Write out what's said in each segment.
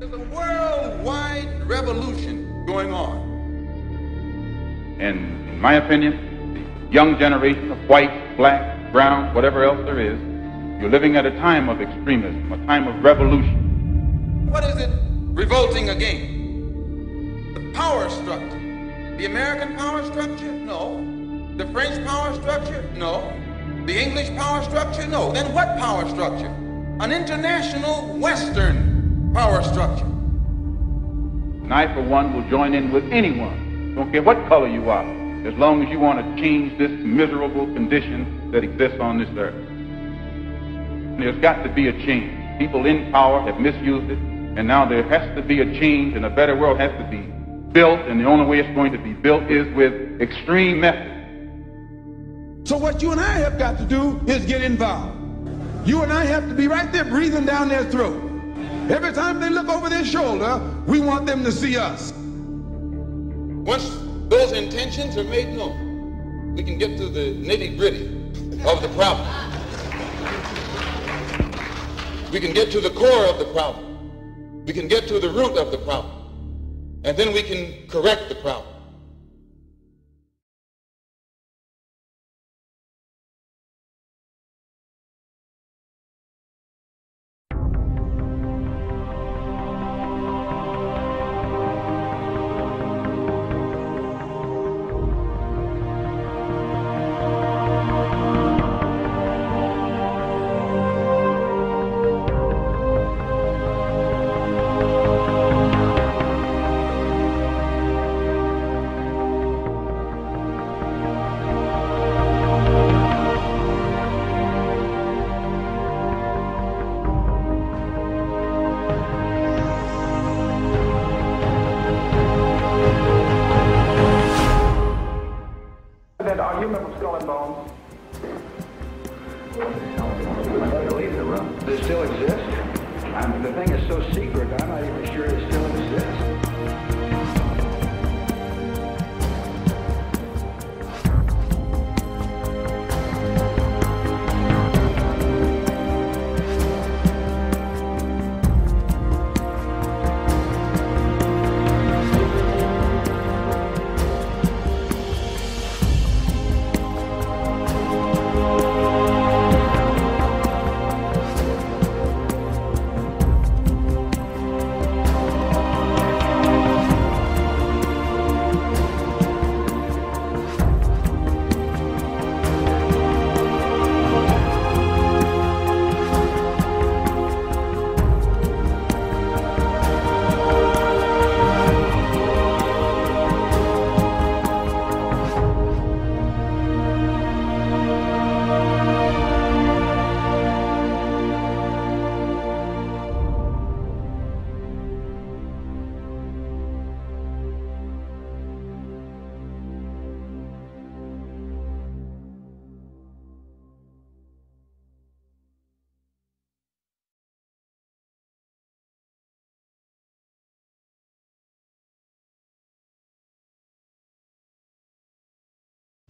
There's a worldwide revolution going on. And in my opinion, the young generation of white, black, brown, whatever else there is, you're living at a time of extremism, a time of revolution. What is it revolting against? The power structure. The American power structure? No. The French power structure? No. The English power structure? No. Then what power structure? An international Western power structure. And I, for one, will join in with anyone, don't care what color you are, as long as you want to change this miserable condition that exists on this earth. There's got to be a change. People in power have misused it, and now there has to be a change, and a better world has to be built, and the only way it's going to be built is with extreme methods. So what you and I have got to do is get involved. You and I have to be right there breathing down their throat. Every time they look over their shoulder, we want them to see us. Once those intentions are made known, we can get to the nitty-gritty of the problem. We can get to the core of the problem. We can get to the root of the problem. And then we can correct the problem.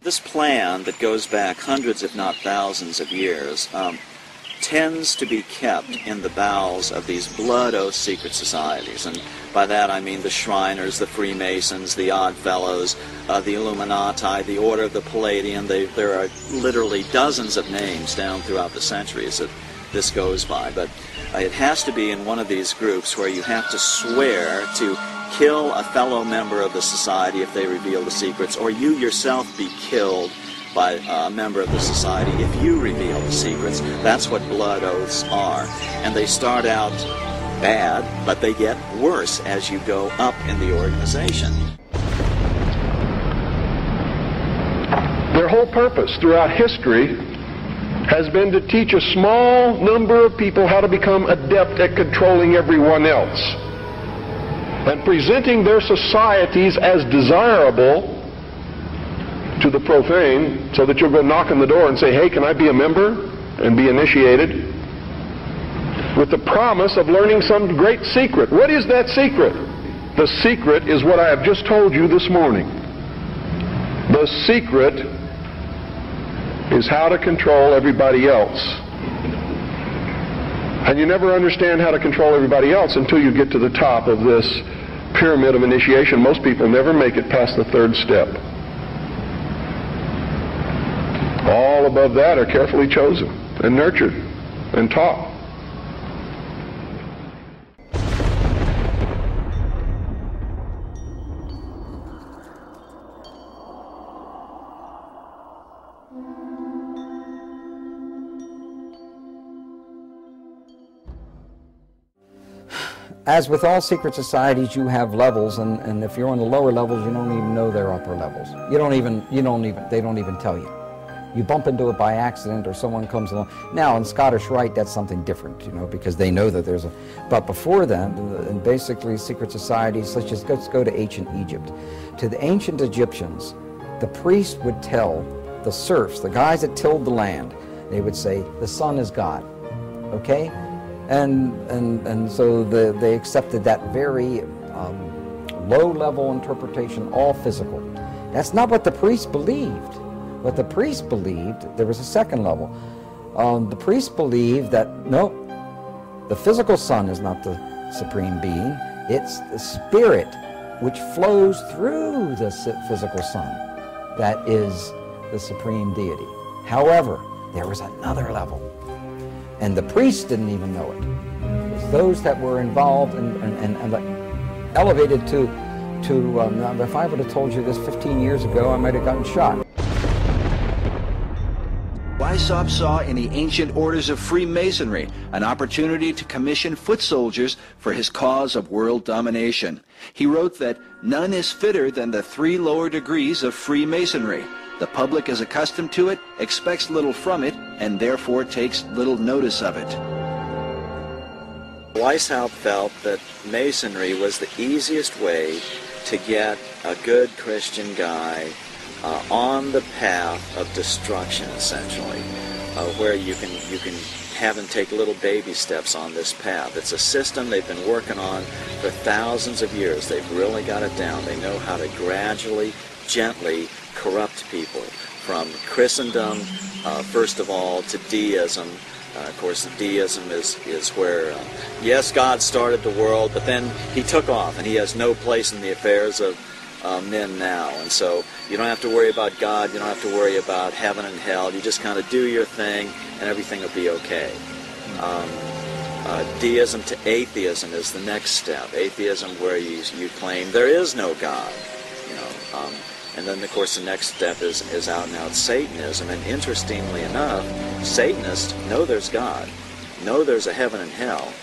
This plan that goes back hundreds, if not thousands of years, tends to be kept in the bowels of these blood oath secret societies. And by that I mean the Shriners, the Freemasons, the Odd Fellows, the Illuminati, the Order of the Palladian. There are literally dozens of names down throughout the centuries that this goes by. But it has to be in one of these groups where you have to swear to kill a fellow member of the society if they reveal the secrets, or you yourself be killed by a member of the society if you reveal the secrets. That's what blood oaths are. And they start out bad, but they get worse as you go up in the organization. Their whole purpose throughout history has been to teach a small number of people how to become adept at controlling everyone else, and presenting their societies as desirable to the profane, so that you'll go knock on the door and say, hey, can I be a member, and be initiated, with the promise of learning some great secret. What is that secret? The secret is what I have just told you this morning. The secret is how to control everybody else. And you never understand how to control everybody else until you get to the top of this pyramid of initiation. Most people never make it past the third step. All above that are carefully chosen and nurtured and taught. As with all secret societies, you have levels, and if you're on the lower levels, you don't even know they're upper levels. They don't even tell you. You bump into it by accident, or someone comes along. Now, in Scottish Rite, that's something different, you know, because they know that there's a... But before then, and basically secret societies, let's go to ancient Egypt. To the ancient Egyptians, the priest would tell the serfs, the guys that tilled the land, they would say, the sun is God, okay? And so they accepted that very low-level interpretation, all physical. That's not what the priest believed. What the priest believed, there was a second level. The priest believed that, no, the physical sun is not the supreme being. It's the spirit which flows through the physical sun that is the supreme deity. However, there was another level. And the priests didn't even know it. It was those that were involved and elevated to if I would have told you this 15 years ago, I might have gotten shot. Weishaupt saw in the ancient orders of Freemasonry an opportunity to commission foot soldiers for his cause of world domination. He wrote that none is fitter than the 3 lower degrees of Freemasonry. The public is accustomed to it, expects little from it, and therefore takes little notice of it. Weishaupt felt that Masonry was the easiest way to get a good Christian guy on the path of destruction, essentially, where you can have him take little baby steps on this path. It's a system they've been working on for thousands of years. They've really got it down. They know how to gradually, gently corrupt people from Christendom, first of all, to deism. Of course, deism is where, yes, God started the world, but then he took off, and he has no place in the affairs of men now. And so you don't have to worry about God, you don't have to worry about heaven and hell. You just kind of do your thing, and everything will be okay. Deism to atheism is the next step. Atheism, where you claim there is no God, you know. And then, of course, the next step is out-and-out Satanism. And interestingly enough, Satanists know there's God, know there's a heaven and hell,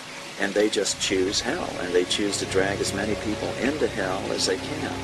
and they just choose hell, and they choose to drag as many people into hell as they can.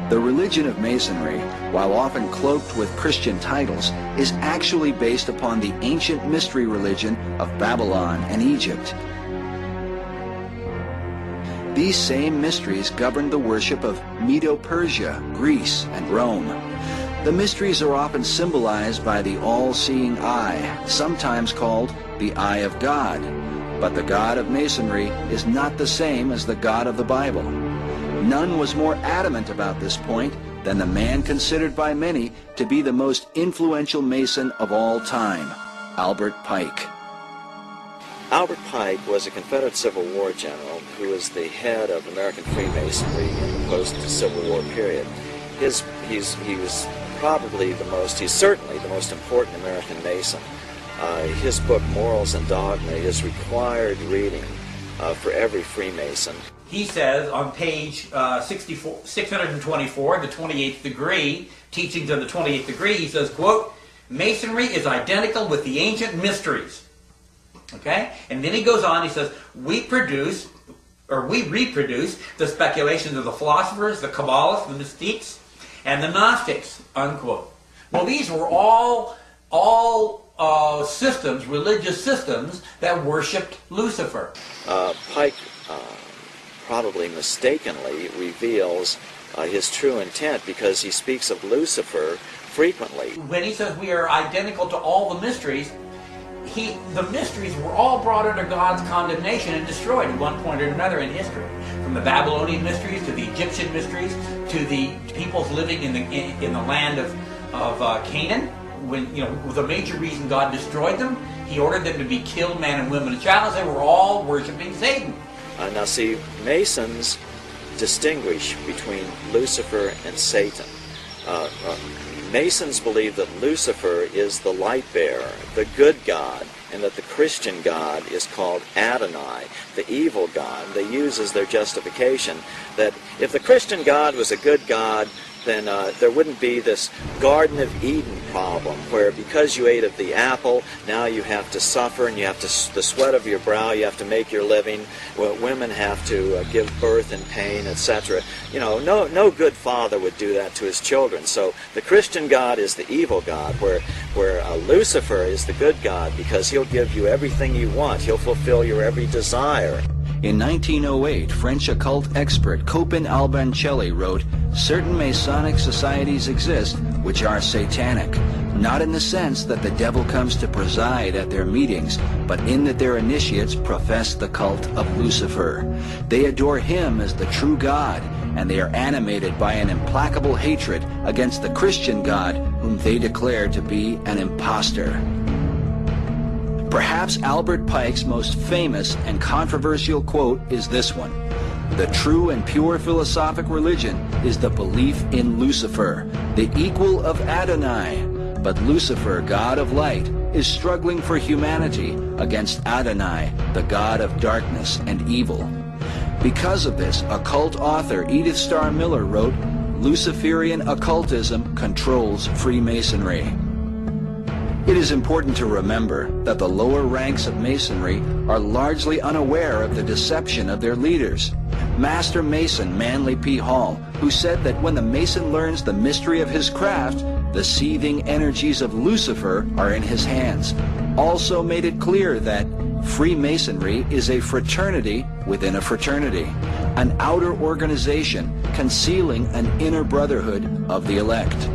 The religion of Masonry, while often cloaked with Christian titles, is actually based upon the ancient mystery religion of Babylon and Egypt. These same mysteries governed the worship of Medo-Persia, Greece, and Rome. The mysteries are often symbolized by the all-seeing eye, sometimes called the Eye of God. But the God of Masonry is not the same as the God of the Bible. None was more adamant about this point than the man considered by many to be the most influential Mason of all time, Albert Pike. Albert Pike was a Confederate Civil War general who was the head of American Freemasonry in the post-Civil War period. He was probably he's certainly the most important American Mason. His book, Morals and Dogma, is required reading for every Freemason. He says on page 624, the 28th degree, Teachings of the 28th Degree, he says, quote, Masonry is identical with the ancient mysteries. Okay? And then he goes on, he says, we reproduce the speculations of the philosophers, the Kabbalists, the mystiques, and the Gnostics, unquote. Well, these were all systems, religious systems, that worshipped Lucifer. Pike probably mistakenly reveals his true intent, because he speaks of Lucifer frequently. When he says we are identical to all the mysteries, the mysteries were all brought under God's condemnation and destroyed at one point or another in history. From the Babylonian mysteries to the Egyptian mysteries to the peoples living in the land of Canaan. When, you know, the major reason God destroyed them, he ordered them to be killed, man and woman and child, as they were all worshiping Satan. Now see, Masons distinguish between Lucifer and Satan. Masons believe that Lucifer is the light bearer, the good God, and that the Christian God is called Adonai, the evil God. They use as their justification that if the Christian God was a good God, then there wouldn't be this Garden of Eden problem where because you ate of the apple, now you have to suffer and you have to, the sweat of your brow, you have to make your living. Well, women have to give birth in pain, etc. You know, no good father would do that to his children. So the Christian God is the evil God, where Lucifer is the good God, because he'll give you everything you want. He'll fulfill your every desire. In 1908, French occult expert Copin Albancelli wrote, "Certain Masonic societies exist which are satanic, not in the sense that the devil comes to preside at their meetings, but in that their initiates profess the cult of Lucifer. They adore him as the true God, and they are animated by an implacable hatred against the Christian God, whom they declare to be an impostor." Perhaps Albert Pike's most famous and controversial quote is this one: "The true and pure philosophic religion is the belief in Lucifer, the equal of Adonai. But Lucifer, God of light, is struggling for humanity against Adonai, the God of darkness and evil." Because of this, occult author Edith Starr Miller wrote, "Luciferian occultism controls Freemasonry." It is important to remember that the lower ranks of Masonry are largely unaware of the deception of their leaders. Master Mason Manly P. Hall, who said that when the Mason learns the mystery of his craft, the seething energies of Lucifer are in his hands, also made it clear that Freemasonry is a fraternity within a fraternity, an outer organization concealing an inner brotherhood of the elect.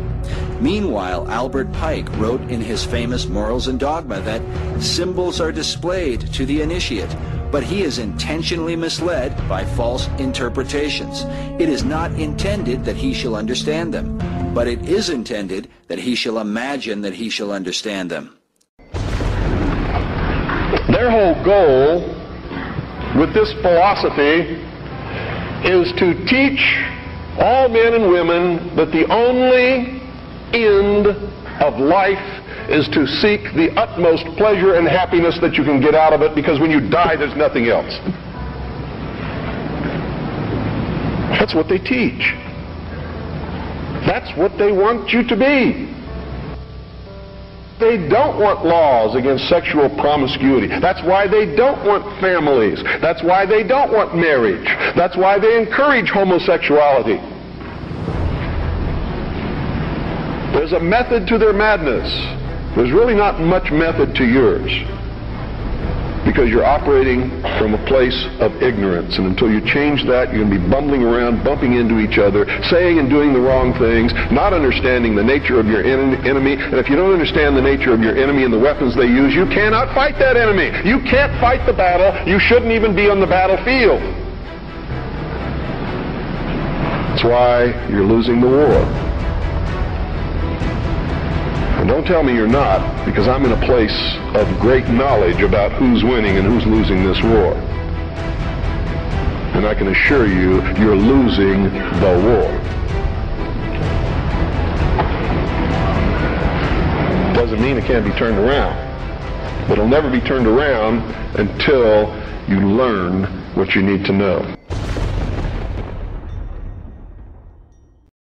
Meanwhile, Albert Pike wrote in his famous Morals and Dogma that symbols are displayed to the initiate, but he is intentionally misled by false interpretations. It is not intended that he shall understand them, but it is intended that he shall imagine that he shall understand them. Their whole goal with this philosophy is to teach all men and women that the only end of life is to seek the utmost pleasure and happiness that you can get out of it, because when you die, there's nothing else. That's what they teach. That's what they want you to be. They don't want laws against sexual promiscuity. That's why they don't want families. That's why they don't want marriage. That's why they encourage homosexuality. There's a method to their madness. There's really not much method to yours, because you're operating from a place of ignorance, and until you change that, you're going to be bumbling around, bumping into each other, saying and doing the wrong things, not understanding the nature of your enemy. And if you don't understand the nature of your enemy and the weapons they use, you cannot fight that enemy. You can't fight the battle. You shouldn't even be on the battlefield. That's why you're losing the war. And don't tell me you're not, because I'm in a place of great knowledge about who's winning and who's losing this war. And I can assure you, you're losing the war. Doesn't mean it can't be turned around, but it'll never be turned around until you learn what you need to know.